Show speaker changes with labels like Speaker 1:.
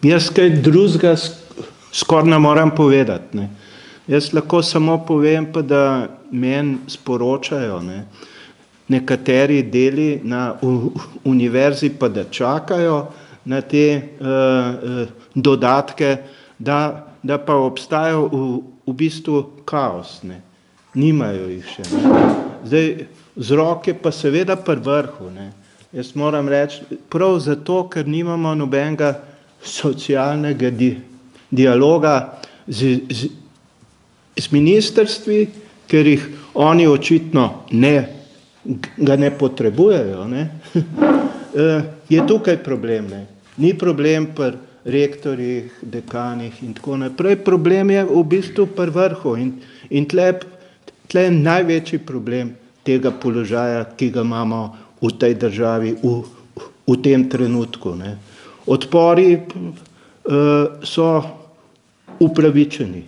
Speaker 1: Jaz kaj drugega skoraj ne moram povedati. Ne. Jaz lahko samo povem, pa da meni sporočajo nekateri deli na univerzi, pa da čakajo na te dodatke, da pa obstaja v bistvu kaos. Ne. Nimajo jih še. Ne. Zdaj, vzrok je pa seveda pri vrhu. Ne. Jaz moram reči, prav zato, ker nimamo nobenega socialnega dialoga z ministrstvi, ker jih oni očitno ga ne potrebujejo, je tukaj problem. Ne. Ni problem pri rektorjih, dekanih in tako naprej. Problem je v bistvu pri vrhu in tle je največji problem tega položaja, ki ga imamo v tej državi v tem trenutku. Ne. Odpori so upravičeni.